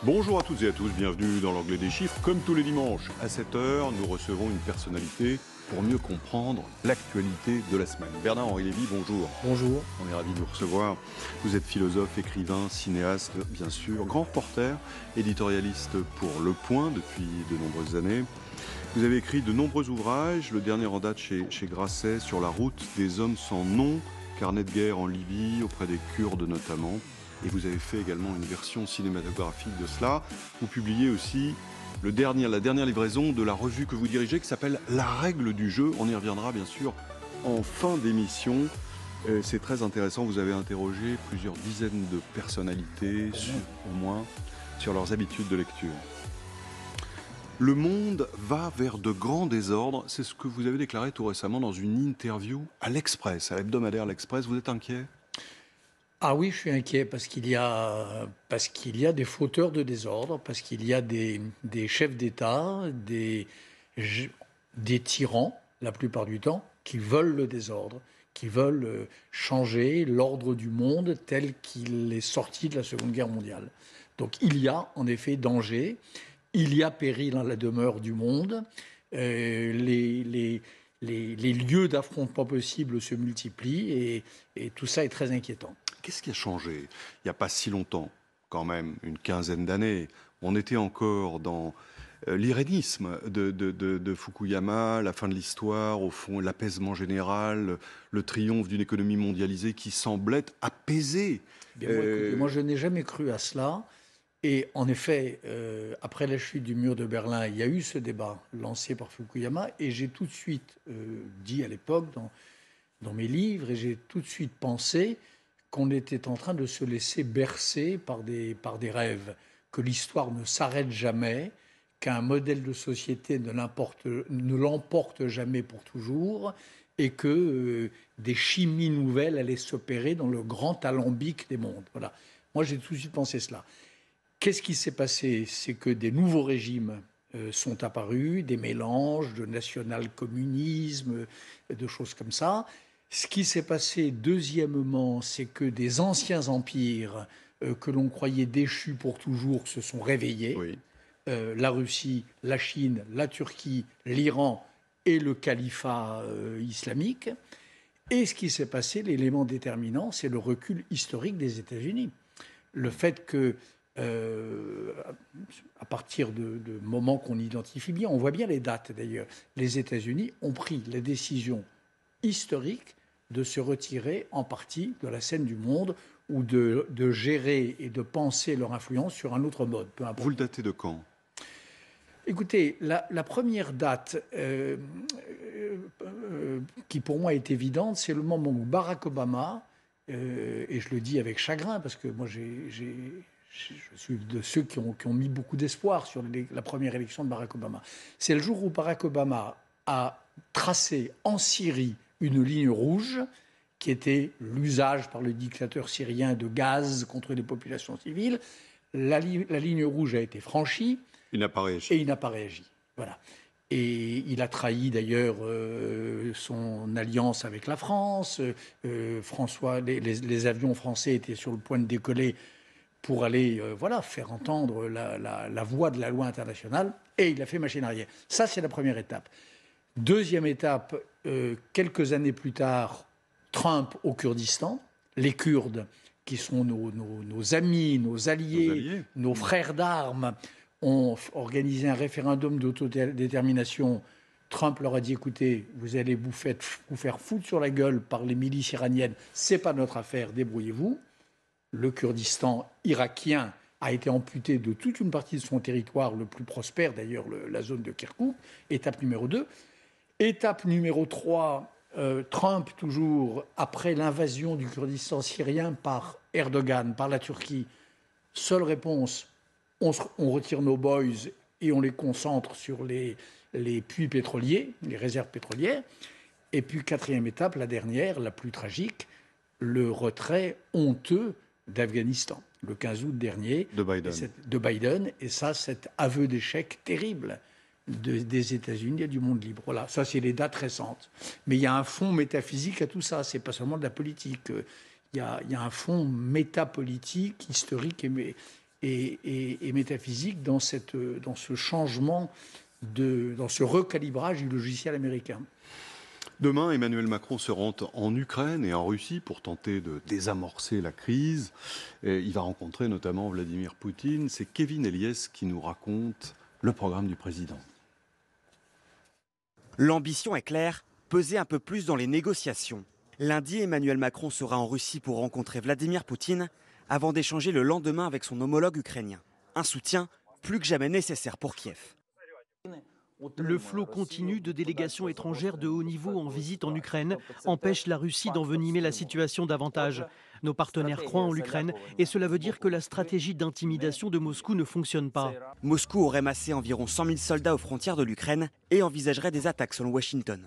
Bonjour à toutes et à tous, bienvenue dans l'Anglais des chiffres. Comme tous les dimanches à 7 heures, nous recevons une personnalité pour mieux comprendre l'actualité de la semaine. Bernard-Henri Lévy, bonjour. Bonjour. On est ravis de vous recevoir. Vous êtes philosophe, écrivain, cinéaste, bien sûr, grand reporter, éditorialiste pour Le Point depuis de nombreuses années. Vous avez écrit de nombreux ouvrages, le dernier en date chez Grasset, sur la route des hommes sans nom, carnet de guerre en Libye, auprès des Kurdes notamment. Et vous avez fait également une version cinématographique de cela. Vous publiez aussi la dernière livraison de la revue que vous dirigez qui s'appelle La règle du jeu. On y reviendra bien sûr en fin d'émission. C'est très intéressant. Vous avez interrogé plusieurs dizaines de personnalités, au moins, sur leurs habitudes de lecture. Le monde va vers de grands désordres. C'est ce que vous avez déclaré tout récemment dans une interview à l'Express, à l'hebdomadaire L'Express. Vous êtes inquiet ? Ah oui, je suis inquiet parce qu'il y a des fauteurs de désordre, parce qu'il y a des chefs d'État, des tyrans, la plupart du temps, qui veulent le désordre, qui veulent changer l'ordre du monde tel qu'il est sorti de la Seconde Guerre mondiale. Donc il y a en effet danger, il y a péril à la demeure du monde, les lieux d'affrontement possibles se multiplient et tout ça est très inquiétant. Qu'est-ce qui a changé ? Il n'y a pas si longtemps, quand même, une quinzaine d'années. On était encore dans l'irénisme de Fukuyama, la fin de l'histoire, au fond, l'apaisement général, le triomphe d'une économie mondialisée qui semblait apaisée. Moi, je n'ai jamais cru à cela. Et en effet, après la chute du mur de Berlin, il y a eu ce débat lancé par Fukuyama. Et j'ai tout de suite dit à l'époque, dans mes livres, et j'ai tout de suite pensé qu'on était en train de se laisser bercer par des rêves, que l'histoire ne s'arrête jamais, qu'un modèle de société ne l'emporte jamais pour toujours, et que des chimies nouvelles allaient s'opérer dans le grand alambic des mondes. Voilà. Moi, j'ai tout de suite pensé cela. Qu'est-ce qui s'est passé ? C'est que des nouveaux régimes sont apparus, des mélanges de national-communisme, de choses comme ça. Ce qui s'est passé, deuxièmement, c'est que des anciens empires que l'on croyait déchus pour toujours se sont réveillés. Oui. La Russie, la Chine, la Turquie, l'Iran et le califat islamique. Et ce qui s'est passé, l'élément déterminant, c'est le recul historique des États-Unis. Le fait que, à partir de moments qu'on identifie bien, on voit bien les dates d'ailleurs, les États-Unis ont pris la décision historique de se retirer en partie de la scène du monde ou de gérer et de penser leur influence sur un autre mode. Peu importe. Vous le datez de quand ? Écoutez, la première date qui pour moi est évidente, c'est le moment où Barack Obama, et je le dis avec chagrin parce que moi je suis de ceux qui ont mis beaucoup d'espoir sur la première élection de Barack Obama. C'est le jour où Barack Obama a tracé en Syrie une ligne rouge qui était l'usage par le dictateur syrien de gaz contre les populations civiles. La ligne rouge a été franchie. Il n'a pas réagi. Et il n'a pas réagi. Voilà. Et il a trahi d'ailleurs son alliance avec la France. Les avions français étaient sur le point de décoller pour aller faire entendre la voix de la loi internationale. Et il a fait machine arrière. Ça, c'est la première étape. Deuxième étape, quelques années plus tard, Trump au Kurdistan. Les Kurdes, qui sont nos amis, nos alliés, nos frères d'armes, ont organisé un référendum d'autodétermination. Trump leur a dit, écoutez, vous allez vous faire foutre sur la gueule par les milices iraniennes, c'est pas notre affaire, débrouillez-vous. Le Kurdistan irakien a été amputé de toute une partie de son territoire, le plus prospère d'ailleurs, la zone de Kirkouk, étape numéro 2. Étape numéro 3, Trump, toujours, après l'invasion du Kurdistan syrien par Erdogan, par la Turquie, seule réponse, on retire nos boys et on les concentre sur les puits pétroliers, les réserves pétrolières. Et puis, quatrième étape, la dernière, la plus tragique, le retrait honteux d'Afghanistan, le 15 août dernier. De Biden. Et ça, cet aveu d'échec terrible des États-Unis et du monde libre. Voilà, ça, c'est les dates récentes. Mais il y a un fond métaphysique à tout ça, c'est pas seulement de la politique. Il y a un fond métapolitique, historique et métaphysique dans ce changement, dans ce recalibrage du logiciel américain. Demain, Emmanuel Macron se rend en Ukraine et en Russie pour tenter de désamorcer la crise. Et il va rencontrer notamment Vladimir Poutine. C'est Kevin Eliès qui nous raconte le programme du président. L'ambition est claire, peser un peu plus dans les négociations. Lundi, Emmanuel Macron sera en Russie pour rencontrer Vladimir Poutine avant d'échanger le lendemain avec son homologue ukrainien. Un soutien plus que jamais nécessaire pour Kiev. Le flot continu de délégations étrangères de haut niveau en visite en Ukraine empêche la Russie d'envenimer la situation davantage. Nos partenaires croient en l'Ukraine et cela veut dire que la stratégie d'intimidation de Moscou ne fonctionne pas. Moscou aurait massé environ 100 000 soldats aux frontières de l'Ukraine et envisagerait des attaques selon Washington.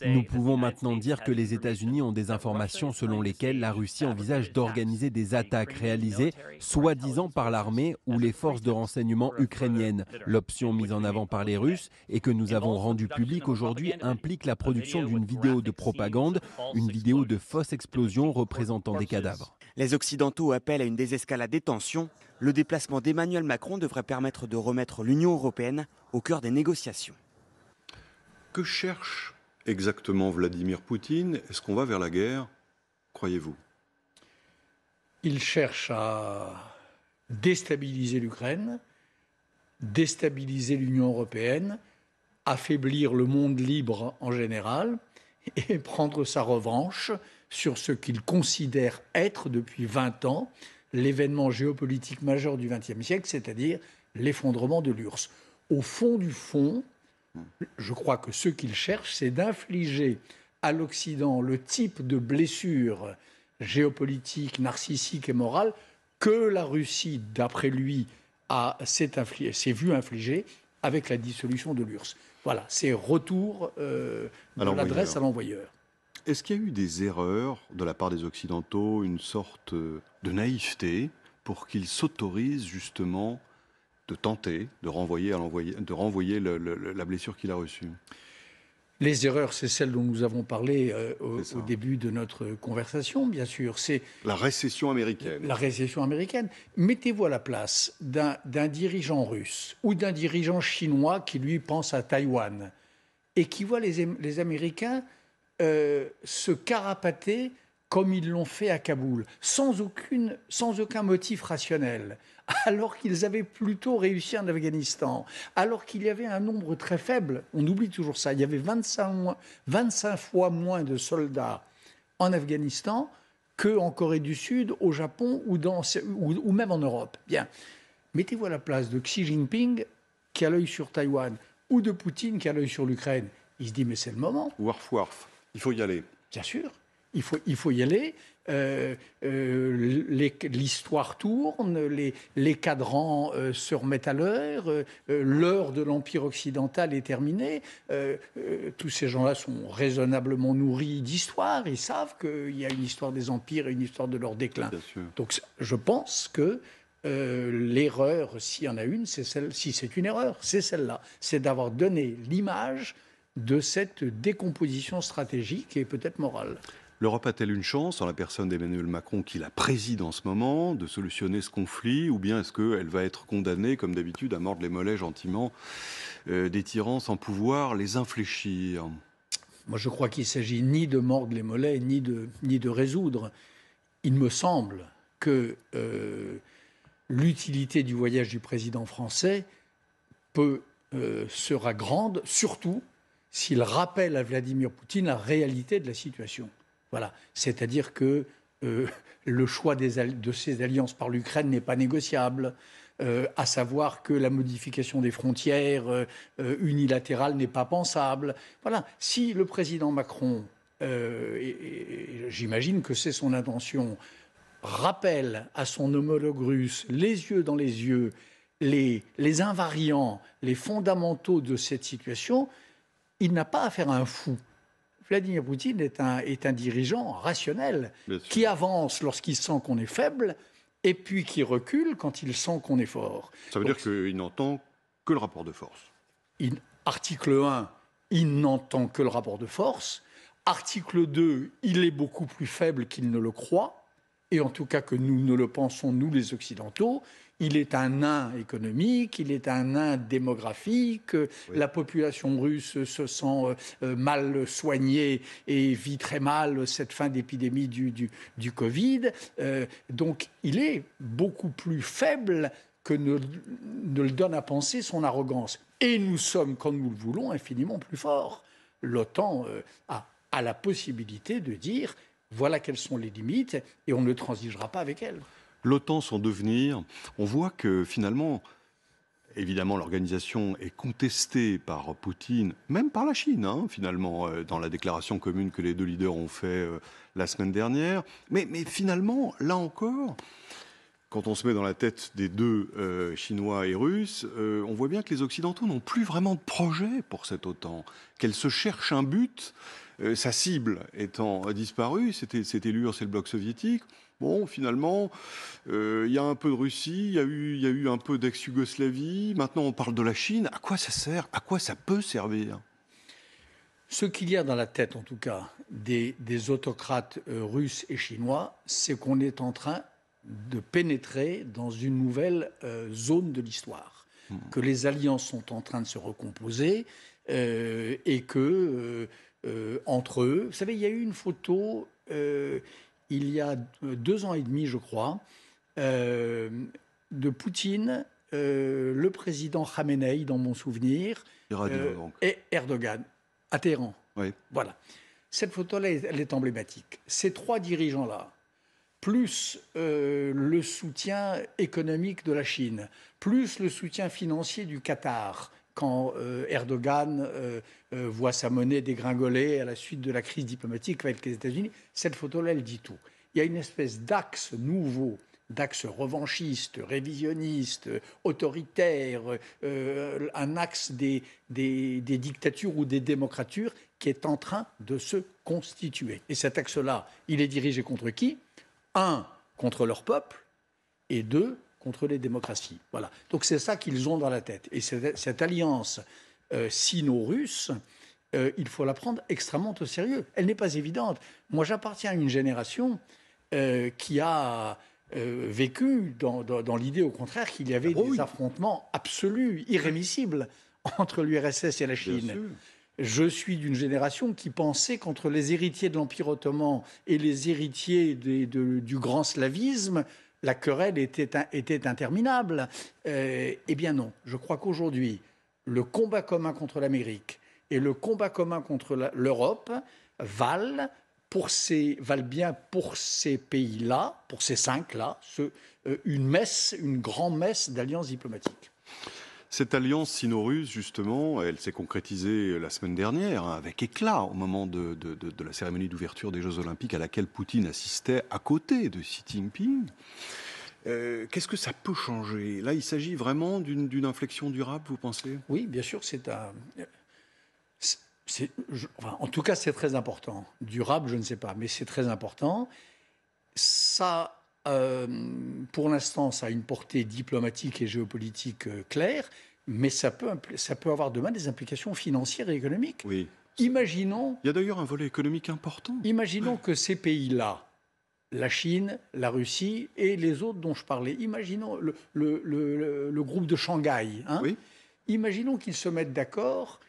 Nous pouvons maintenant dire que les États-Unis ont des informations selon lesquelles la Russie envisage d'organiser des attaques réalisées, soi-disant par l'armée ou les forces de renseignement ukrainiennes. L'option mise en avant par les Russes et que nous avons rendue publique aujourd'hui implique la production d'une vidéo de propagande, une vidéo de fausse explosion représentant des cadavres. Les Occidentaux appellent à une désescalade des tensions. Le déplacement d'Emmanuel Macron devrait permettre de remettre l'Union européenne au cœur des négociations. Que cherche exactement Vladimir Poutine? Est-ce qu'on va vers la guerre, croyez-vous? Il cherche à déstabiliser l'Ukraine, déstabiliser l'Union européenne, affaiblir le monde libre en général et prendre sa revanche sur ce qu'il considère être depuis 20 ans l'événement géopolitique majeur du XXe siècle, c'est-à-dire l'effondrement de l'URSS. Au fond du fond, je crois que ce qu'il cherche, c'est d'infliger à l'Occident le type de blessure géopolitique, narcissique et morale que la Russie, d'après lui, s'est vue infliger avec la dissolution de l'URSS. Voilà, c'est retour de l'adresse à l'envoyeur. Est-ce qu'il y a eu des erreurs de la part des Occidentaux, une sorte de naïveté pour qu'ils s'autorisent justement de tenter de renvoyer la blessure qu'il a reçue? Les erreurs, c'est celles dont nous avons parlé au début de notre conversation, bien sûr. C'est la récession américaine. La récession américaine. Mettez-vous à la place d'un dirigeant russe ou d'un dirigeant chinois qui, lui, pense à Taïwan et qui voit les Américains se carapater comme ils l'ont fait à Kaboul, sans aucun motif rationnel, alors qu'ils avaient plutôt réussi en Afghanistan, alors qu'il y avait un nombre très faible, on oublie toujours ça, il y avait 25 fois moins de soldats en Afghanistan qu'en Corée du Sud, au Japon ou même en Europe. Bien, mettez-vous à la place de Xi Jinping, qui a l'œil sur Taïwan, ou de Poutine, qui a l'œil sur l'Ukraine. Il se dit, mais c'est le moment. Warf, warf, il faut y aller. Bien sûr. Il faut y aller. L'histoire tourne, les cadrans se remettent à l'heure de l'Empire occidental est terminée. Tous ces gens-là sont raisonnablement nourris d'histoire. Ils savent qu'il y a une histoire des empires et une histoire de leur déclin. Donc je pense que l'erreur, s'il y en a une, si c'est une erreur, c'est celle-là. C'est d'avoir donné l'image de cette décomposition stratégique et peut-être morale. L'Europe a-t-elle une chance, en la personne d'Emmanuel Macron, qui la préside en ce moment, de solutionner ce conflit, ou bien est-ce qu'elle va être condamnée, comme d'habitude, à mordre les mollets gentiment des tyrans sans pouvoir les infléchir? Moi, je crois qu'il ne s'agit ni de mordre les mollets, ni de résoudre. Il me semble que l'utilité du voyage du président français sera grande, surtout s'il rappelle à Vladimir Poutine la réalité de la situation. Voilà, c'est-à-dire que le choix de ces alliances par l'Ukraine n'est pas négociable, à savoir que la modification des frontières unilatérale n'est pas pensable. Voilà, si le président Macron, et j'imagine que c'est son intention, rappelle à son homologue russe, les yeux dans les yeux, les invariants, les fondamentaux de cette situation, il n'a pas affaire à un fou. Vladimir Poutine est un dirigeant rationnel qui avance lorsqu'il sent qu'on est faible et puis qui recule quand il sent qu'on est fort. Ça veut dire qu'il n'entend que le rapport de force. Article 1, il n'entend que le rapport de force. Article 2, il est beaucoup plus faible qu'il ne le croit, et en tout cas que nous ne le pensons, nous les Occidentaux. Il est un nain économique, il est un nain démographique, la population russe se sent mal soignée et vit très mal cette fin d'épidémie du Covid. Donc il est beaucoup plus faible que ne le donne à penser son arrogance. Et nous sommes, quand nous le voulons, infiniment plus forts. L'OTAN a la possibilité de dire voilà quelles sont les limites et on ne transigera pas avec elles. L'OTAN, son devenir, on voit que finalement, évidemment, l'organisation est contestée par Poutine, même par la Chine, hein, finalement, dans la déclaration commune que les deux leaders ont fait la semaine dernière. Mais finalement, là encore, quand on se met dans la tête des deux Chinois et Russes, on voit bien que les Occidentaux n'ont plus vraiment de projet pour cette OTAN, qu'elle se cherche un but, sa cible étant disparue, c'était l'URSS et le bloc soviétique. Bon, finalement, il y a un peu de Russie, il y a eu un peu d'ex-Yougoslavie, maintenant on parle de la Chine. À quoi ça sert? À quoi ça peut servir? Ce qu'il y a dans la tête, en tout cas, des autocrates russes et chinois, c'est qu'on est en train de pénétrer dans une nouvelle zone de l'histoire, que les alliances sont en train de se recomposer et que, entre eux, vous savez, il y a eu une photo il y a 2 ans et demi, je crois, de Poutine, le président Khamenei, dans mon souvenir, et Erdogan, à Téhéran. Oui. Voilà. Cette photo-là, elle est emblématique. Ces 3 dirigeants-là, plus le soutien économique de la Chine, plus le soutien financier du Qatar, quand Erdogan voit sa monnaie dégringoler à la suite de la crise diplomatique avec les États-Unis, cette photo-là, elle dit tout. Il y a une espèce d'axe nouveau, d'axe revanchiste, révisionniste, autoritaire, un axe des dictatures ou des démocratures qui est en train de se constituer. Et cet axe-là, il est dirigé contre qui ? 1, contre leur peuple, et 2, contre les démocraties. Voilà. Donc c'est ça qu'ils ont dans la tête. Et cette alliance sino-russe, il faut la prendre extrêmement au sérieux. Elle n'est pas évidente. Moi, j'appartiens à une génération qui a vécu dans l'idée, au contraire, qu'il y avait des affrontements absolus, irrémissibles, entre l'URSS et la Chine. Je suis d'une génération qui pensait qu'entre les héritiers de l'Empire ottoman et les héritiers du grand slavisme, la querelle était interminable. Eh bien non, je crois qu'aujourd'hui, le combat commun contre l'Amérique et le combat commun contre l'Europe valent bien pour ces pays-là, pour ces 5-là, une grande messe d'alliance diplomatique. Cette alliance sino-russe, justement, elle s'est concrétisée la semaine dernière, hein, avec éclat, au moment de la cérémonie d'ouverture des Jeux Olympiques à laquelle Poutine assistait à côté de Xi Jinping. Qu'est-ce que ça peut changer? Là, il s'agit vraiment d'une inflexion durable, vous pensez? Oui, bien sûr, en tout cas, c'est très important. Durable, je ne sais pas, mais c'est très important. Ça... pour l'instant, ça a une portée diplomatique et géopolitique claire, mais ça peut avoir demain des implications financières et économiques. Oui. Imaginons... Il y a d'ailleurs un volet économique important. Imaginons que ces pays-là, la Chine, la Russie et les autres dont je parlais, imaginons le groupe de Shanghai, hein, oui. Imaginons qu'ils se mettent d'accord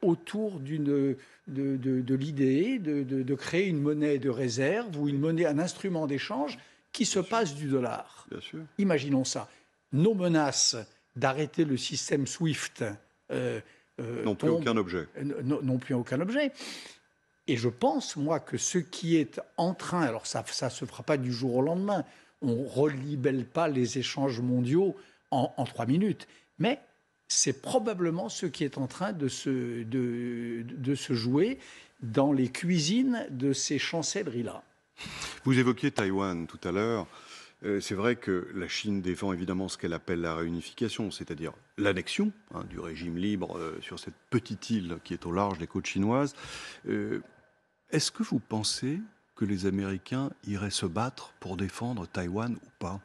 autour de l'idée de créer une monnaie de réserve ou un instrument d'échange qui se passe du dollar. Bien sûr. Imaginons ça. Nos menaces d'arrêter le système SWIFT n'ont plus aucun objet. N'ont plus aucun objet. Et je pense, moi, que ce qui est en train... Alors, ça ne se fera pas du jour au lendemain. On ne relibelle pas les échanges mondiaux en 3 minutes. Mais c'est probablement ce qui est en train de se jouer dans les cuisines de ces chancelleries-là. Vous évoquiez Taïwan tout à l'heure. C'est vrai que la Chine défend évidemment ce qu'elle appelle la réunification, c'est-à-dire l'annexion du régime libre sur cette petite île qui est au large des côtes chinoises. Est-ce que vous pensez que les Américains iraient se battre pour défendre Taïwan ou pas?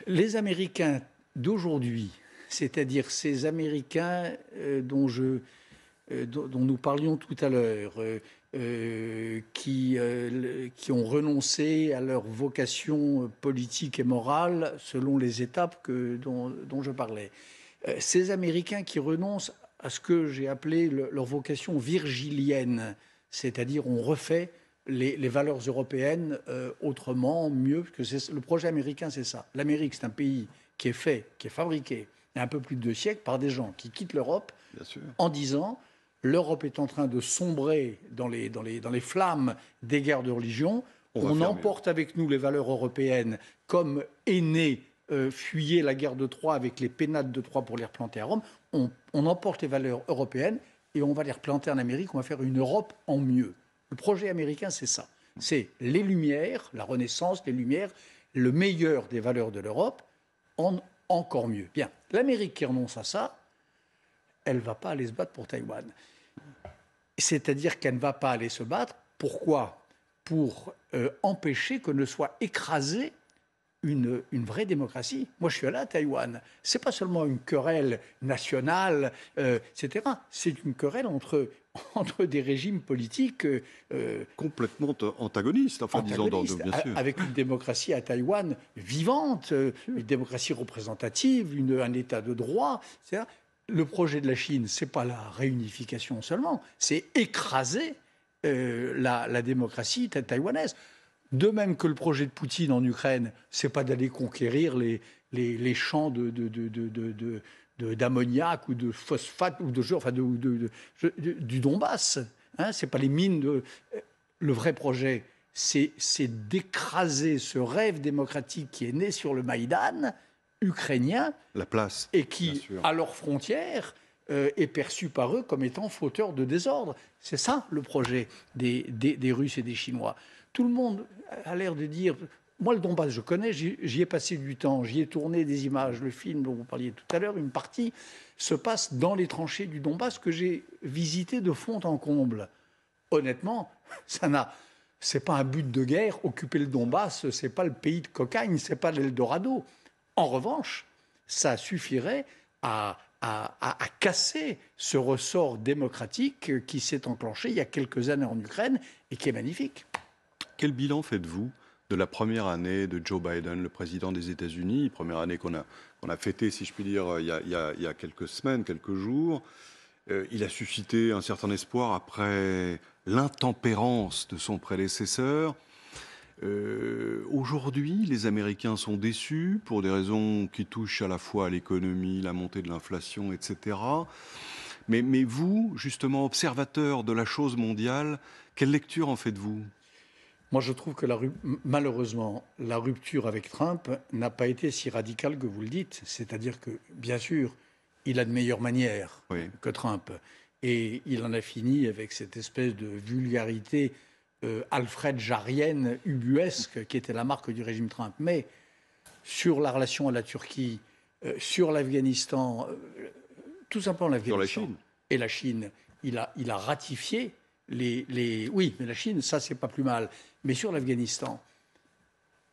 Les Américains d'aujourd'hui, c'est-à-dire ces Américains dont je dont nous parlions tout à l'heure, qui ont renoncé à leur vocation politique et morale selon les étapes dont je parlais. Ces Américains qui renoncent à ce que j'ai appelé leur vocation virgilienne, c'est-à-dire on refait les valeurs européennes autrement, mieux, que le projet américain, c'est ça. L'Amérique, c'est un pays qui est fabriqué il y a un peu plus de 2 siècles par des gens qui quittent l'Europe en disant l'Europe est en train de sombrer dans les flammes des guerres de religion. On emporte avec nous les valeurs européennes comme aînés fuyaient la guerre de Troie avec les pénates de Troie pour les replanter à Rome. On emporte les valeurs européennes et on va les replanter en Amérique. On va faire une Europe en mieux. Le projet américain, c'est ça. C'est les Lumières, la Renaissance, les Lumières, le meilleur des valeurs de l'Europe en encore mieux. Bien, l'Amérique qui renonce à ça, elle ne va pas aller se battre pour Taïwan. C'est-à-dire qu'elle ne va pas aller se battre. Pourquoi ? Pour empêcher que ne soit écrasée une vraie démocratie. Moi, je suis allé à Taïwan. Ce n'est pas seulement une querelle nationale, etc. C'est une querelle entre des régimes politiques complètement antagonistes, enfin, disons, bien sûr. Avec une démocratie à Taïwan vivante, une démocratie représentative, un État de droit, etc. Le projet de la Chine, ce n'est pas la réunification seulement, c'est écraser la démocratie taïwanaise. De même que le projet de Poutine en Ukraine, ce n'est pas d'aller conquérir les champs d'ammoniac ou de phosphate ou du Donbass. Hein, ce n'est pas les mines. Le vrai projet, c'est d'écraser ce rêve démocratique qui est né sur le Maïdan ukrainien, la place, et qui, à leurs frontières, est perçu par eux comme étant fauteur de désordre. C'est ça le projet des Russes et des Chinois. Tout le monde a l'air de dire... Moi, le Donbass, je connais, j'y ai passé du temps, j'y ai tourné des images. Le film dont vous parliez tout à l'heure, une partie se passe dans les tranchées du Donbass que j'ai visité de fond en comble. Honnêtement, c'est pas un but de guerre. Occuper le Donbass, c'est pas le pays de cocaïne, c'est pas l'Eldorado. En revanche, ça suffirait à casser ce ressort démocratique qui s'est enclenché il y a quelques années en Ukraine et qui est magnifique. Quel bilan faites-vous de la première année de Joe Biden, le président des États-Unis, première année qu'on a fêtée, si je puis dire, il y a quelques semaines, quelques jours. Il a suscité un certain espoir après l'intempérance de son prédécesseur. Aujourd'hui, les Américains sont déçus pour des raisons qui touchent à la fois à l'économie, la montée de l'inflation, etc. Mais vous, justement, observateur de la chose mondiale, quelle lecture en faites-vous ? Moi, je trouve que malheureusement, la rupture avec Trump n'a pas été si radicale que vous le dites. C'est-à-dire que, bien sûr, il a de meilleures manières que Trump. Et il en a fini avec cette espèce de vulgarité Alfred Jarrienne, ubuesque, qui était la marque du régime Trump. Mais sur la relation à la Turquie, sur l'Afghanistan, tout simplement l'Afghanistan. Sur la Chine. Et la Chine, il a ratifié oui, mais la Chine, ça, c'est pas plus mal. Mais sur l'Afghanistan,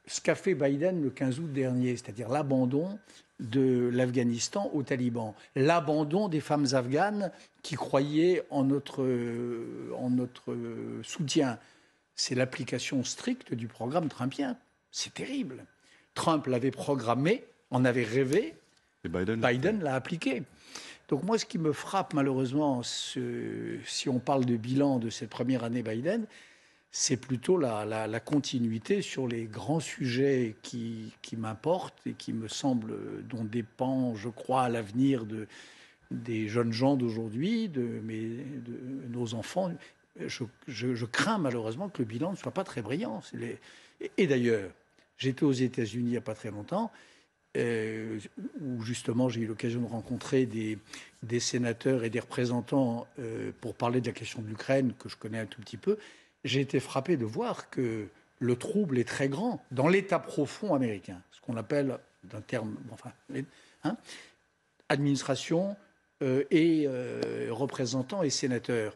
ce qu'a fait Biden le 15 août dernier, c'est-à-dire l'abandon de l'Afghanistan aux talibans, l'abandon des femmes afghanes qui croyaient en notre soutien, c'est l'application stricte du programme trumpien. C'est terrible. Trump l'avait programmé, en avait rêvé, et Biden l'a appliqué. Donc moi, ce qui me frappe malheureusement, si on parle de bilan de cette première année Biden, c'est plutôt la continuité sur les grands sujets qui m'importent et qui me semblent, dont dépend, je crois, l'avenir des jeunes gens d'aujourd'hui, de nos enfants. Je crains malheureusement que le bilan ne soit pas très brillant. Et d'ailleurs, j'étais aux États-Unis il n'y a pas très longtemps, où justement j'ai eu l'occasion de rencontrer des sénateurs et des représentants pour parler de la question de l'Ukraine, que je connais un tout petit peu. J'ai été frappé de voir que le trouble est très grand dans l'État profond américain, ce qu'on appelle, d'un terme, administration et représentants et sénateurs.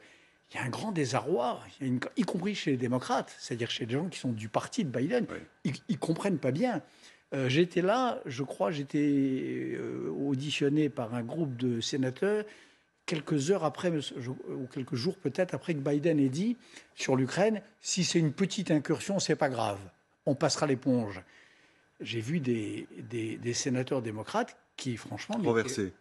Il y a un grand désarroi, y compris chez les démocrates, c'est-à-dire chez les gens qui sont du parti de Biden. Ils ne comprennent pas bien. J'étais là, je crois, j'étais auditionné par un groupe de sénateurs quelques heures après, ou quelques jours peut-être après que Biden ait dit sur l'Ukraine, si c'est une petite incursion, c'est pas grave, on passera l'éponge. J'ai vu des sénateurs démocrates qui, franchement, renversés,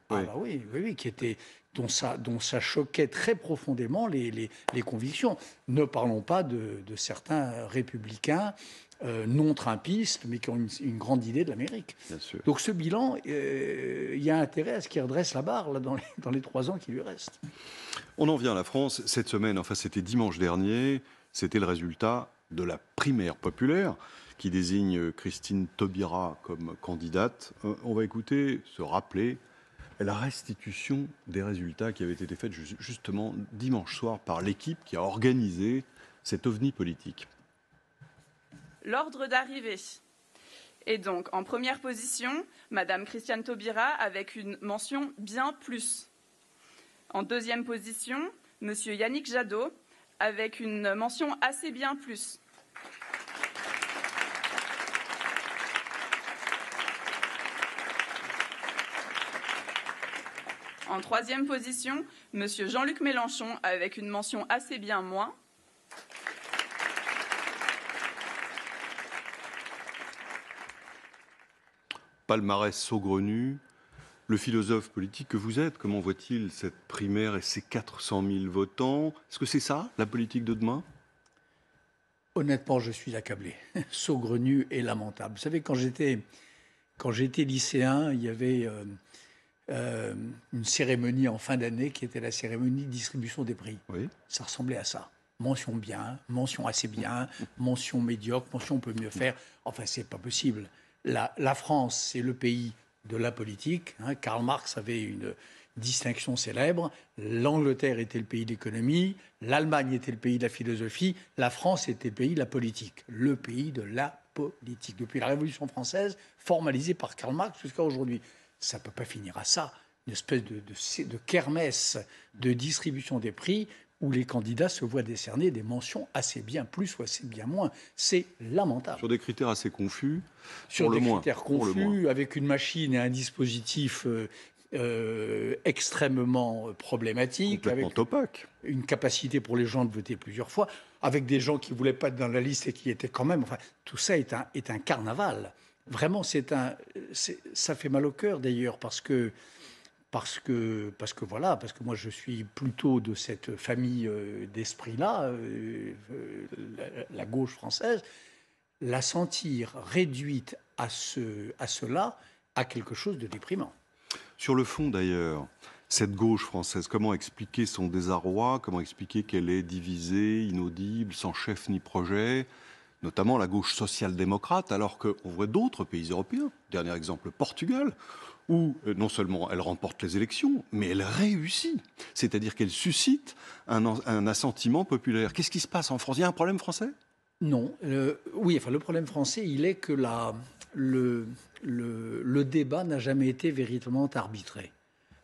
dont ça choquait très profondément les convictions. Ne parlons pas de certains républicains non trumpistes, mais qui ont une grande idée de l'Amérique. Donc ce bilan, il y a intérêt à ce qu'il redresse la barre là, dans les 3 ans qui lui restent. On en vient à la France. Cette semaine, enfin c'était dimanche dernier, c'était le résultat de la primaire populaire qui désigne Christine Taubira comme candidate. On va écouter, se rappeler la restitution des résultats qui avaient été faits justement dimanche soir par l'équipe qui a organisé cet ovni politique. L'ordre d'arrivée est donc en première position Madame Christiane Taubira avec une mention bien plus. En deuxième position, Monsieur Yannick Jadot avec une mention assez bien plus. En troisième position, Monsieur Jean-Luc Mélenchon avec une mention assez bien moins. Palmarès saugrenu, le philosophe politique que vous êtes, comment voit-il cette primaire et ces 400 000 votants? Est-ce que c'est ça, la politique de demain? Honnêtement, je suis accablé, saugrenu et lamentable. Vous savez, quand j'étais lycéen, il y avait une cérémonie en fin d'année qui était la cérémonie de distribution des prix. Oui. Ça ressemblait à ça. Mention bien, mention assez bien, mention médiocre, mention on peut mieux faire. Enfin, c'est pas possible. La France, c'est le pays de la politique. Karl Marx avait une distinction célèbre. L'Angleterre était le pays de l'économie, l'Allemagne était le pays de la philosophie, la France était le pays de la politique. Le pays de la politique. Depuis la Révolution française, formalisée par Karl Marx jusqu'à aujourd'hui. Ça ne peut pas finir à ça. Une espèce de kermesse de distribution des prix où les candidats se voient décerner des mentions assez bien plus ou assez bien moins. C'est lamentable. Sur des critères assez confus. Sur des critères confus, avec une machine et un dispositif extrêmement problématique. Complètement opaque. Une capacité pour les gens de voter plusieurs fois, avec des gens qui ne voulaient pas être dans la liste et qui étaient quand même... Enfin, tout ça est un carnaval. Vraiment, ça fait mal au cœur d'ailleurs, parce que moi je suis plutôt de cette famille d'esprit-là, la gauche française, la sentir réduite à cela a quelque chose de déprimant. Sur le fond d'ailleurs, cette gauche française, comment expliquer son désarroi, comment expliquer qu'elle est divisée, inaudible, sans chef ni projet, notamment la gauche social-démocrate, alors qu'on voit d'autres pays européens, dernier exemple, Portugal, où non seulement elle remporte les élections, mais elle réussit. C'est-à-dire qu'elle suscite un assentiment populaire. Qu'est-ce qui se passe en France? Il y a un problème français? Non. Le problème français, il est que le débat n'a jamais été véritablement arbitré.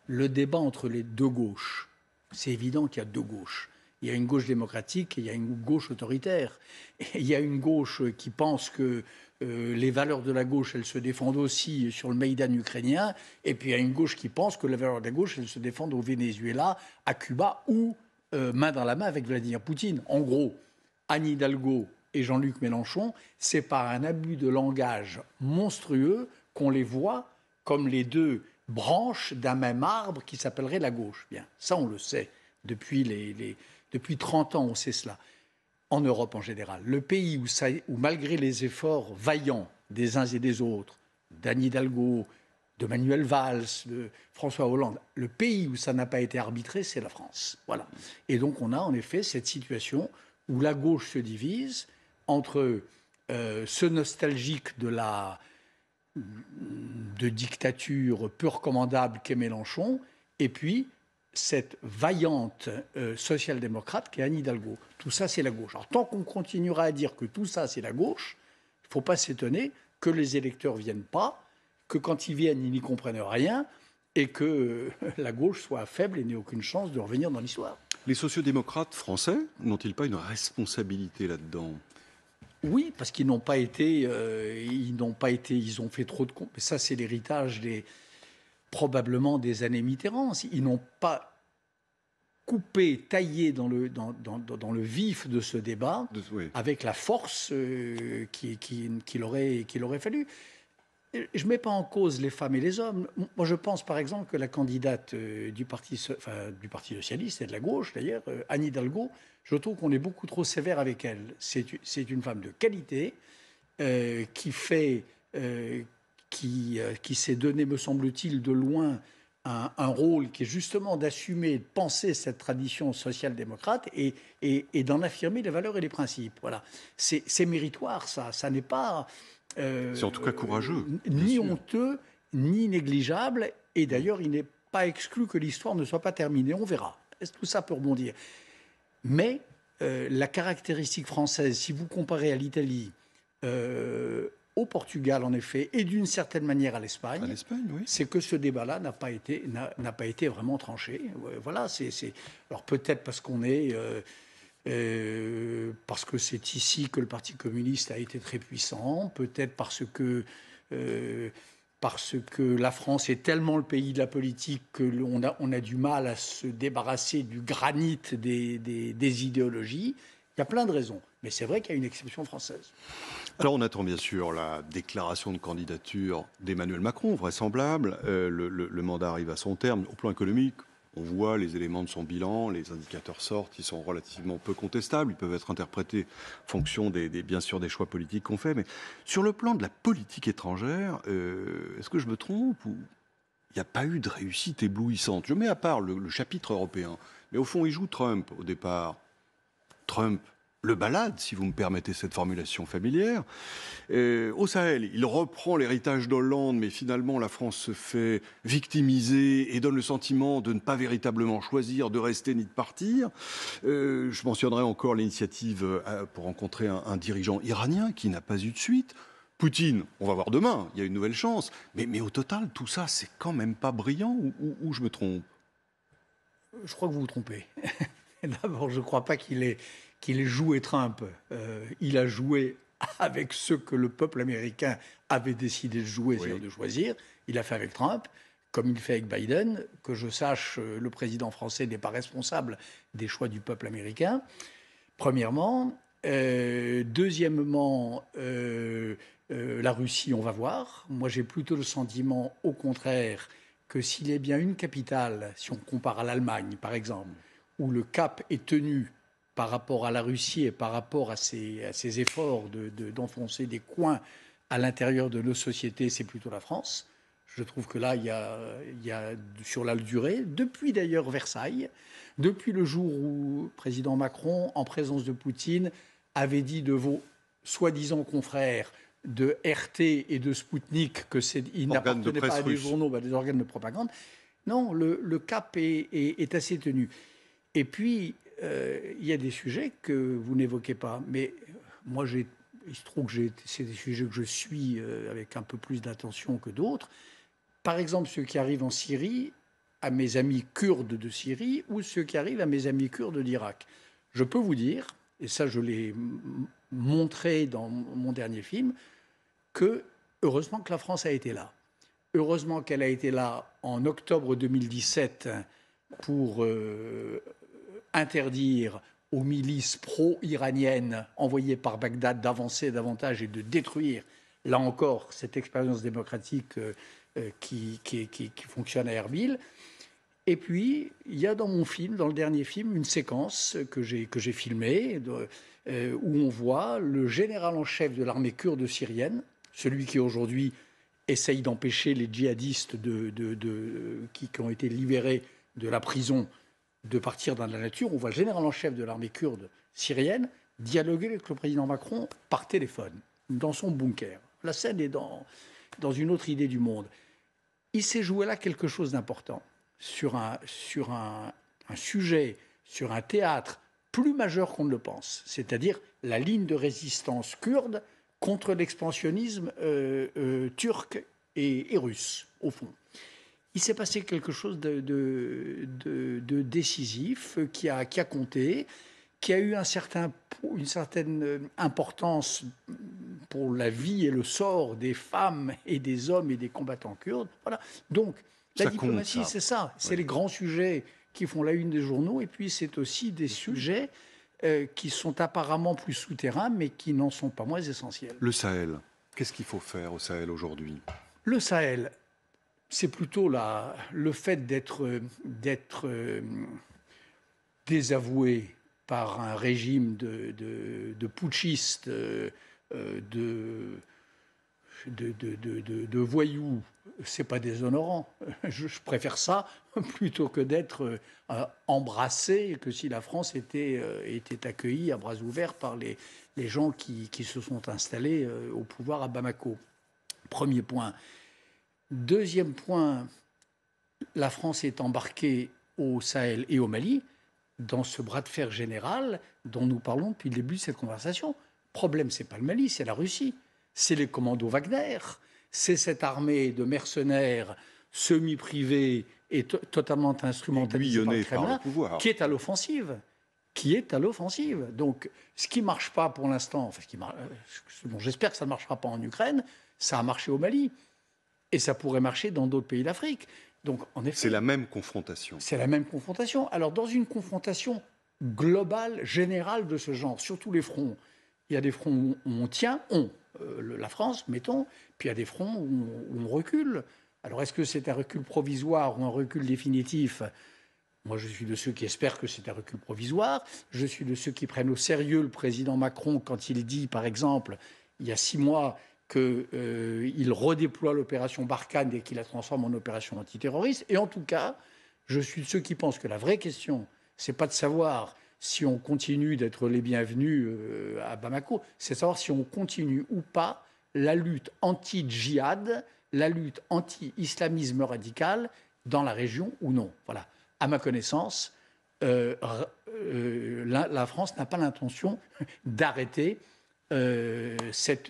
Le débat entre les deux gauches, c'est évident qu'il y a deux gauches. Il y a une gauche démocratique et il y a une gauche autoritaire. Et il y a une gauche qui pense que les valeurs de la gauche, elles se défendent aussi sur le Maïdan ukrainien. Et puis il y a une gauche qui pense que les valeurs de la gauche, elles se défendent au Venezuela, à Cuba ou main dans la main avec Vladimir Poutine. En gros, Anne Hidalgo et Jean-Luc Mélenchon, c'est par un abus de langage monstrueux qu'on les voit comme les deux branches d'un même arbre qui s'appellerait la gauche. Bien, ça on le sait. Depuis 30 ans, on sait cela. En Europe en général. Le pays où malgré les efforts vaillants des uns et des autres, d'Anne Hidalgo, de Manuel Valls, de François Hollande, le pays où ça n'a pas été arbitré, c'est la France. Voilà. Et donc on a en effet cette situation où la gauche se divise entre ce nostalgique de dictature peu recommandable qu'est Mélenchon, et puis cette vaillante social-démocrate qu'est Anne Hidalgo. Tout ça, c'est la gauche. Alors, tant qu'on continuera à dire que tout ça, c'est la gauche, il ne faut pas s'étonner que les électeurs ne viennent pas, que quand ils viennent, ils n'y comprennent rien, et que la gauche soit faible et n'ait aucune chance de revenir dans l'histoire. Les sociodémocrates français n'ont-ils pas une responsabilité là-dedans? Oui, parce qu'ils n'ont pas été... ils ont fait trop de... Mais ça, c'est l'héritage probablement des années Mitterrand. Ils n'ont pas coupé, taillé dans le vif de ce débat, Oui. avec la force qu'il aurait fallu. Je ne mets pas en cause les femmes et les hommes. Moi, je pense par exemple que la candidate du Parti socialiste et de la gauche, d'ailleurs, Anne Hidalgo, je trouve qu'on est beaucoup trop sévère avec elle. C'est une femme de qualité qui s'est donné, me semble-t-il, de loin un rôle qui est justement d'assumer et de penser cette tradition social-démocrate et d'en affirmer les valeurs et les principes. Voilà. C'est méritoire, ça n'est pas... c'est en tout cas courageux. Ni honteux, ni négligeable. Et d'ailleurs, il n'est pas exclu que l'histoire ne soit pas terminée. On verra. Tout ça peut rebondir. Mais la caractéristique française, si vous comparez à l'Italie, au Portugal, en effet, et d'une certaine manière à l'Espagne, oui. c'est que ce débat-là n'a pas été vraiment tranché. Voilà, alors peut-être parce qu'on est... parce que c'est ici que le Parti communiste a été très puissant, peut-être parce que la France est tellement le pays de la politique qu'on a du mal à se débarrasser du granit des idéologies. Il y a plein de raisons, mais c'est vrai qu'il y a une exception française. Alors on attend bien sûr la déclaration de candidature d'Emmanuel Macron, vraisemblable. Le mandat arrive à son terme. Au plan économique, on voit les éléments de son bilan, les indicateurs sortent, ils sont relativement peu contestables, ils peuvent être interprétés en fonction bien sûr des choix politiques qu'on fait. Mais sur le plan de la politique étrangère, est-ce que je me trompe ou il n'y a pas eu de réussite éblouissante? Je mets à part le chapitre européen, mais au fond il joue Trump au départ. Trump le balade, si vous me permettez cette formulation familière. Au Sahel, il reprend l'héritage d'Hollande, mais finalement la France se fait victimiser et donne le sentiment de ne pas véritablement choisir de rester ni de partir. Je mentionnerai encore l'initiative pour rencontrer un dirigeant iranien qui n'a pas eu de suite. Poutine, on va voir demain, il y a une nouvelle chance. Mais au total, tout ça, c'est quand même pas brillant ou je me trompe? Je crois que vous vous trompez. D'abord, je ne crois pas qu'il ait joué Trump. Il a joué avec ce que le peuple américain avait décidé de jouer, c'est-à-dire de choisir. Il a fait avec Trump, comme il fait avec Biden. Que je sache, le président français n'est pas responsable des choix du peuple américain, premièrement. Deuxièmement, la Russie, on va voir. Moi, j'ai plutôt le sentiment, au contraire, que s'il y a bien une capitale, si on compare à l'Allemagne, par exemple, où le cap est tenu par rapport à la Russie et par rapport à ses efforts d'enfoncer des coins à l'intérieur de nos sociétés, c'est plutôt la France. Je trouve que là, il y a sur la durée, depuis d'ailleurs Versailles, depuis le jour où le président Macron, en présence de Poutine, avait dit de vos soi-disant confrères de RT et de Sputnik qu'il n'appartenait pas à des journaux, des organes de propagande. Non, le cap est assez tenu. Et puis, il y a des sujets que vous n'évoquez pas. Mais moi, il se trouve que c'est des sujets que je suis avec un peu plus d'attention que d'autres. Par exemple, ceux qui arrivent en Syrie, à mes amis kurdes de Syrie, ou ceux qui arrivent à mes amis kurdes d'Irak. Je peux vous dire, et ça je l'ai montré dans mon dernier film, que heureusement que la France a été là. Heureusement qu'elle a été là en octobre 2017 pour interdire aux milices pro-iraniennes envoyées par Bagdad d'avancer davantage et de détruire, là encore, cette expérience démocratique qui fonctionne à Erbil. Et puis, il y a dans mon film, dans le dernier film, une séquence que j'ai filmée où on voit le général en chef de l'armée kurde syrienne, celui qui aujourd'hui essaye d'empêcher les djihadistes qui ont été libérés de la prison de partir dans la nature. On voit le général en chef de l'armée kurde syrienne dialoguer avec le président Macron par téléphone, dans son bunker. La scène est dans une autre idée du monde. Il s'est joué là quelque chose d'important, sur un sujet, sur un théâtre plus majeur qu'on ne le pense, c'est-à-dire la ligne de résistance kurde contre l'expansionnisme turc et russe, au fond. Il s'est passé quelque chose de décisif qui a compté, qui a eu une certaine importance pour la vie et le sort des femmes et des hommes et des combattants kurdes. Voilà. Donc, la diplomatie, c'est ça. C'est les grands sujets qui font la une des journaux, et puis c'est aussi des sujets qui sont apparemment plus souterrains, mais qui n'en sont pas moins essentiels. Le Sahel, qu'est-ce qu'il faut faire au Sahel aujourd'hui? Le Sahel, c'est plutôt le fait d'être désavoué par un régime de putschistes, de voyous. C'est pas déshonorant. Je préfère ça plutôt que d'être embrassé, que si la France était accueillie à bras ouverts par les gens qui se sont installés au pouvoir à Bamako. Premier point. Deuxième point, la France est embarquée au Sahel et au Mali dans ce bras de fer général dont nous parlons depuis le début de cette conversation. Le problème, c'est pas le Mali, c'est la Russie. C'est les commandos Wagner. C'est cette armée de mercenaires semi-privés et totalement instrumentalisés par le Kremlin qui est à l'offensive. Donc, ce qui ne marche pas pour l'instant, bon, j'espère que ça ne marchera pas en Ukraine, ça a marché au Mali. Et ça pourrait marcher dans d'autres pays d'Afrique. Donc, en effet, c'est la même confrontation. C'est la même confrontation. Alors, dans une confrontation globale, générale de ce genre, sur tous les fronts, il y a des fronts où on tient, la France, mettons, puis il y a des fronts où on recule. Alors, est-ce que c'est un recul provisoire ou un recul définitif ? Moi, je suis de ceux qui espèrent que c'est un recul provisoire. Je suis de ceux qui prennent au sérieux le président Macron quand il dit, par exemple, il y a 6 mois, qu'il redéploie l'opération Barkhane et qu'il la transforme en opération antiterroriste. Et en tout cas, je suis de ceux qui pensent que la vraie question, c'est pas de savoir si on continue d'être les bienvenus à Bamako, c'est de savoir si on continue ou pas la lutte anti-djihad, la lutte anti-islamisme radical dans la région ou non. Voilà. À ma connaissance, la France n'a pas l'intention d'arrêter cette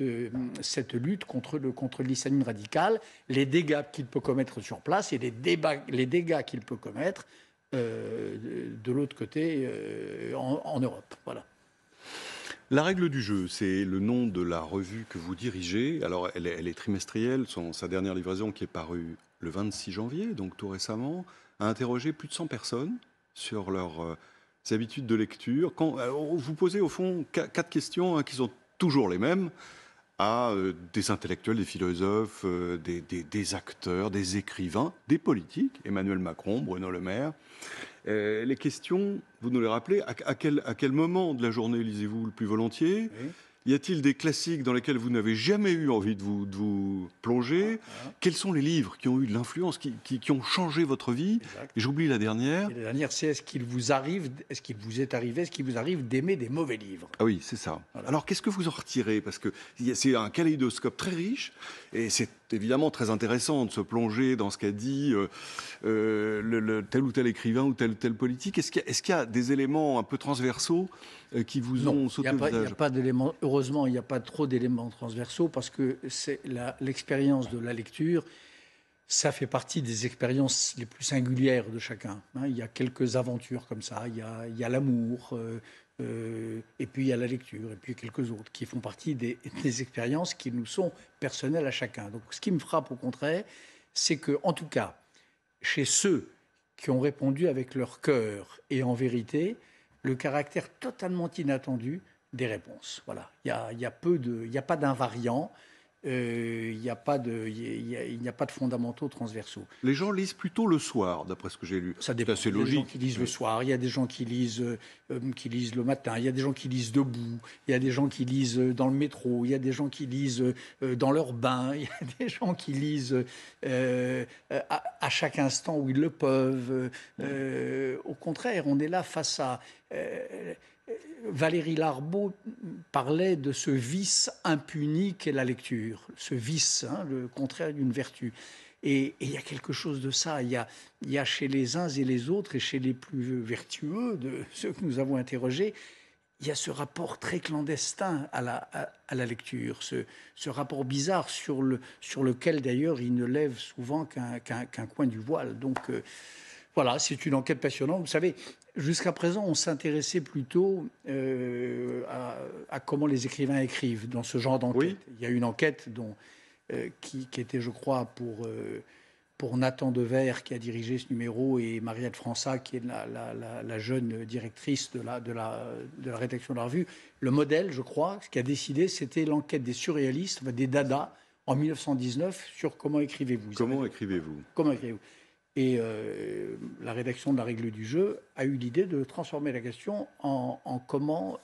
lutte contre l'islamisme radical, les dégâts qu'il peut commettre sur place et les dégâts qu'il peut commettre de l'autre côté en Europe. Voilà. La règle du jeu, c'est le nom de la revue que vous dirigez. Alors, elle est trimestrielle. Sa dernière livraison, qui est parue le 26 janvier, donc tout récemment, a interrogé plus de 100 personnes sur leurs habitudes de lecture. Vous posez, au fond, 4 questions qui sont toujours les mêmes à des intellectuels, des philosophes, des acteurs, des écrivains, des politiques, Emmanuel Macron, Bruno Le Maire. Les questions, vous nous les rappelez, à quel moment de la journée lisez-vous le plus volontiers ? Oui. Y a-t-il des classiques dans lesquels vous n'avez jamais eu envie de vous plonger ? Quels sont les livres qui ont eu de l'influence, qui ont changé votre vie ? Et j'oublie la dernière. Et la dernière, c'est est-ce qu'il vous arrive d'aimer des mauvais livres ? Ah oui, c'est ça. Voilà. Alors, qu'est-ce que vous en retirez ? Parce que c'est un kaléidoscope très riche, et c'est évidemment très intéressant de se plonger dans ce qu'a dit tel ou tel écrivain ou tel politique. Est-ce qu'il y a des éléments un peu transversaux qui vous ont sauté au visage ? Il n'y a pas d'éléments. Heureusement, il n'y a pas trop d'éléments transversaux parce que c'est l'expérience de la lecture. Ça fait partie des expériences les plus singulières de chacun. Il y a quelques aventures comme ça. Il y a l'amour, et puis il y a la lecture, et puis quelques autres qui font partie des expériences qui nous sont personnelles à chacun. Donc, ce qui me frappe au contraire, c'est que, en tout cas, chez ceux qui ont répondu avec leur cœur et en vérité, le caractère totalement inattendu des réponses. Voilà. Il n'y a pas d'invariants. Il n'y a pas de fondamentaux transversaux. Les gens lisent plutôt le soir, d'après ce que j'ai lu. Ça dépend. C'est assez logique. Il y a des gens qui lisent le soir, il y a des gens qui lisent le matin, il y a des gens qui lisent debout, il y a des gens qui lisent dans le métro, il y a des gens qui lisent dans leur bain, il y a des gens qui lisent à chaque instant où ils le peuvent. Au contraire, on est là face à... Valérie Larbaud parlait de ce vice impuni qu'est la lecture, ce vice, le contraire d'une vertu. Et il y a quelque chose de ça. Il y a chez les uns et les autres, et chez les plus vertueux de ceux que nous avons interrogés, il y a ce rapport très clandestin à la lecture, ce rapport bizarre sur lequel d'ailleurs il ne lève souvent qu'un coin du voile. Donc voilà, c'est une enquête passionnante. Vous savez, jusqu'à présent, on s'intéressait plutôt à comment les écrivains écrivent dans ce genre d'enquête. Oui. Il y a une enquête qui était, je crois, pour Nathan Devers, qui a dirigé ce numéro, et Mariette Fransat, qui est la jeune directrice de la rédaction de la revue. Le modèle, je crois, ce qui a décidé, c'était l'enquête des surréalistes, des Dada, en 1919, sur comment écrivez-vous. Comment écrivez-vous ? Comment écrivez-vous. Et la rédaction de la règle du jeu a eu l'idée de transformer la question en comment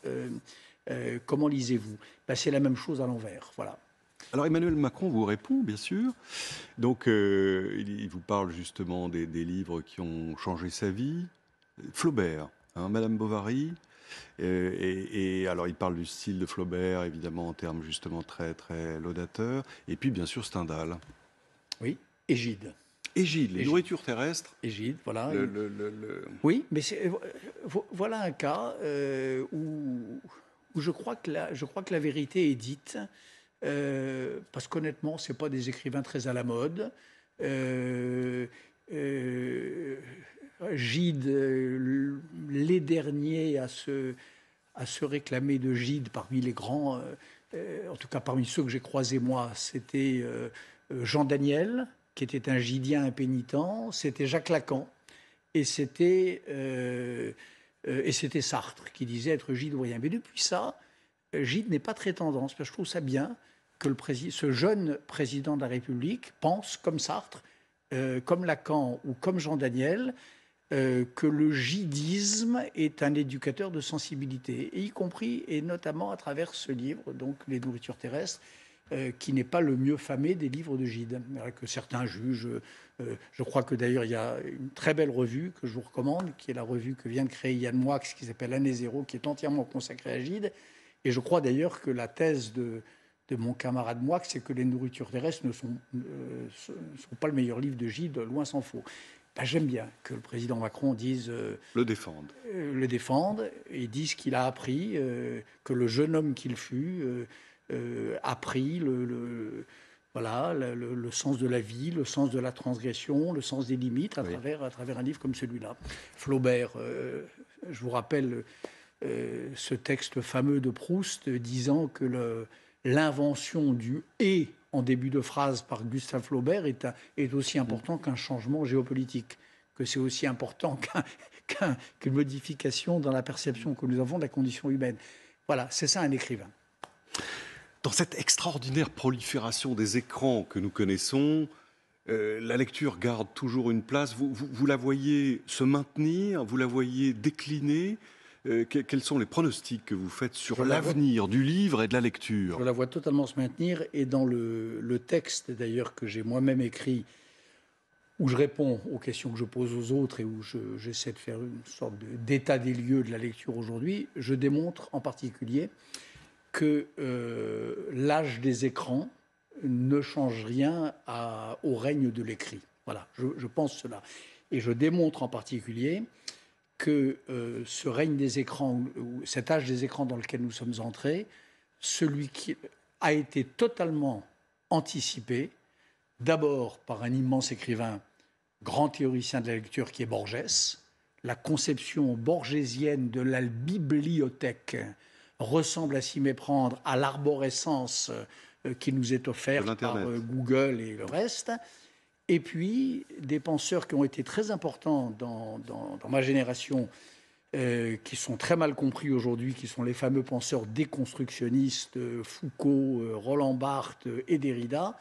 lisez-vous. Ben, c'est la même chose à l'envers, voilà. Alors Emmanuel Macron vous répond, bien sûr. Donc il vous parle justement des livres qui ont changé sa vie. Flaubert, Madame Bovary. Et alors il parle du style de Flaubert, évidemment en termes justement très, très laudateurs. Et puis bien sûr Stendhal. Oui, Égide. Égide, les nourritures terrestres. Égide, voilà. Oui, mais voilà un cas où je crois que la vérité est dite. Parce qu'honnêtement, ce n'est pas des écrivains très à la mode. Gide, les derniers à se réclamer de Gide parmi les grands, en tout cas parmi ceux que j'ai croisés moi, c'était Jean Daniel, qui était un gidien impénitent, c'était Jacques Lacan, et c'était Sartre, qui disait être gidoyen. Mais depuis ça, Gide n'est pas très tendance, parce que je trouve ça bien que ce jeune président de la République pense, comme Sartre, comme Lacan ou comme Jean Daniel, que le gidisme est un éducateur de sensibilité, et y compris et notamment à travers ce livre, donc Les nourritures terrestres, qui n'est pas le mieux famé des livres de Gide, que certains jugent. Je crois que d'ailleurs il y a une très belle revue que je vous recommande, qui est la revue que vient de créer Yann Moix, qui s'appelle Année Zéro, qui est entièrement consacrée à Gide. Et je crois d'ailleurs que la thèse de mon camarade Moix, c'est que Les nourritures terrestres ne sont pas le meilleur livre de Gide, loin s'en faut. Ben, j'aime bien que le président Macron dise... le défende. Le défende, et dise qu'il a appris, que le jeune homme qu'il fut a pris le sens de la vie, le sens de la transgression, le sens des limites à travers un livre comme celui-là. Flaubert, je vous rappelle... ce texte fameux de Proust disant que l'invention du « et » en début de phrase par Gustave Flaubert est aussi important qu'un changement géopolitique, que c'est aussi important qu'une modification dans la perception que nous avons de la condition humaine. Voilà, c'est ça un écrivain. Dans cette extraordinaire prolifération des écrans que nous connaissons, la lecture garde toujours une place. Vous la voyez se maintenir, vous la voyez décliner. Quels sont les pronostics que vous faites sur l'avenir du livre et de la lecture ? Je la vois totalement se maintenir, et dans le texte d'ailleurs que j'ai moi-même écrit, où je réponds aux questions que je pose aux autres et où j'essaie de faire une sorte d'état des lieux de la lecture aujourd'hui, je démontre en particulier que l'âge des écrans ne change rien au règne de l'écrit. Voilà, je pense cela. Et je démontre en particulier que ce règne des écrans, ou cet âge des écrans dans lequel nous sommes entrés, celui qui a été totalement anticipé, d'abord par un immense écrivain, grand théoricien de la lecture qui est Borges. La conception borgésienne de la bibliothèque ressemble à s'y méprendre à l'arborescence qui nous est offerte par Google et le reste. Et puis, des penseurs qui ont été très importants dans ma génération, qui sont très mal compris aujourd'hui, qui sont les fameux penseurs déconstructionnistes, Foucault, Roland Barthes et Derrida,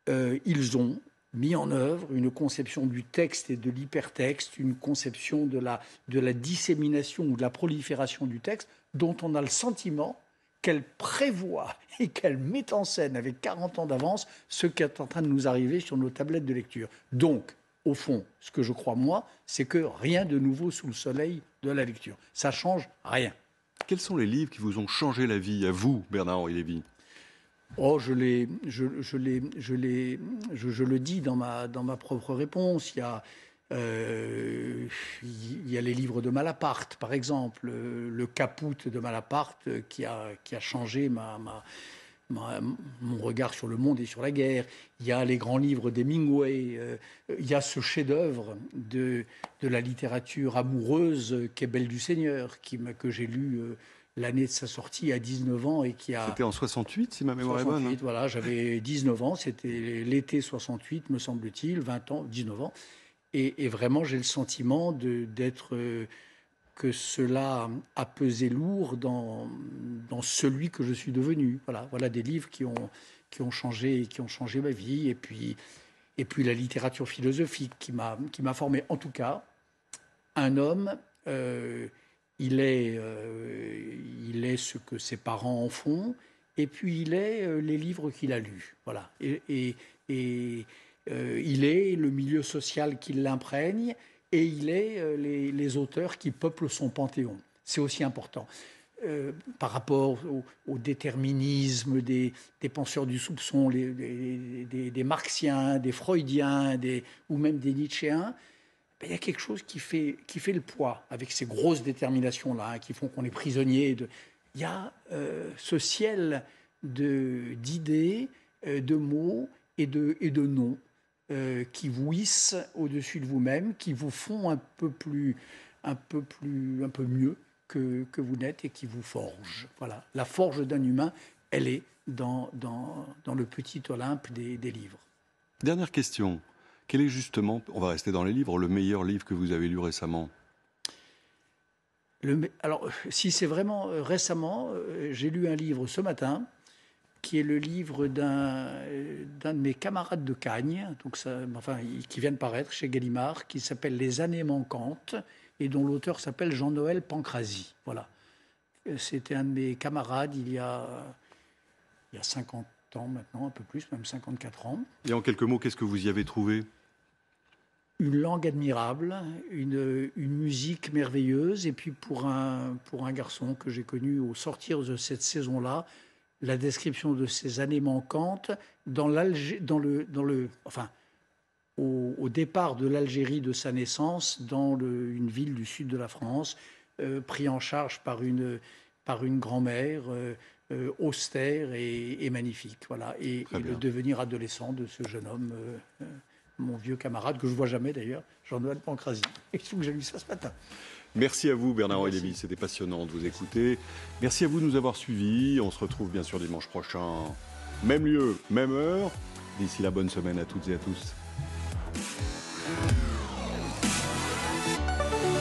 ils ont mis en œuvre une conception du texte et de l'hypertexte, une conception de la dissémination ou de la prolifération du texte, dont on a le sentiment qu'elle prévoit et qu'elle met en scène avec 40 ans d'avance ce qui est en train de nous arriver sur nos tablettes de lecture. Donc, au fond, ce que je crois, moi, c'est que rien de nouveau sous le soleil de la lecture. Ça change rien. Quels sont les livres qui vous ont changé la vie, à vous, Bernard-Henri Lévy ? Oh, je le dis dans ma propre réponse. Il y a les livres de Malaparte, par exemple, le Caput de Malaparte qui a changé mon regard sur le monde et sur la guerre. Il y a les grands livres d'Hemingway. Il y a ce chef-d'œuvre de la littérature amoureuse qu'est Belle du Seigneur, que j'ai lu l'année de sa sortie à 19 ans et qui a... C'était en 68, si ma mémoire est bonne. 68, voilà, j'avais 19 ans, c'était l'été 68, me semble-t-il, 20 ans, 19 ans. Et vraiment, j'ai le sentiment que cela a pesé lourd dans celui que je suis devenu. Voilà des livres qui ont changé ma vie. Et puis la littérature philosophique qui m'a formé. En tout cas, un homme, il est ce que ses parents en font, et puis il est les livres qu'il a lus. Voilà. Il est le milieu social qui l'imprègne, et il est les auteurs qui peuplent son panthéon. C'est aussi important. Par rapport au déterminisme des penseurs du soupçon, des marxiens, des freudiens, ou même des nietzschéens, il y a quelque chose qui fait le poids avec ces grosses déterminations-là, qui font qu'on est prisonnier. Il y a ce ciel d'idées, de mots et de noms qui vous hissent au-dessus de vous-même, qui vous font un peu mieux que vous n'êtes et qui vous forgent. Voilà. La forge d'un humain, elle est dans le petit Olympe des livres. Dernière question. Quel est justement, on va rester dans les livres, le meilleur livre que vous avez lu récemment ? Alors, si c'est vraiment récemment, j'ai lu un livre ce matin, qui est le livre d'un de mes camarades de Cagnes, qui vient de paraître chez Gallimard, qui s'appelle « Les années manquantes », et dont l'auteur s'appelle Jean-Noël Pancrazy. Voilà. C'était un de mes camarades il y a 50 ans maintenant, un peu plus, même 54 ans. Et en quelques mots, qu'est-ce que vous y avez trouvé ? Une langue admirable, une musique merveilleuse, et puis pour un garçon que j'ai connu au sortir de cette saison-là, la description de ces années manquantes au départ de l'Algérie de sa naissance, dans une ville du sud de la France, pris en charge par une grand-mère austère et magnifique. Voilà. Et le devenir adolescent de ce jeune homme, mon vieux camarade, que je ne vois jamais d'ailleurs, Jean-Noël Pancrazy. Et il faut que j'ai lu ça ce matin. Merci à vous, Bernard-Henri Lévy. C'était passionnant de vous écouter. Merci à vous de nous avoir suivis. On se retrouve bien sûr dimanche prochain. Même lieu, même heure. D'ici là, bonne semaine à toutes et à tous.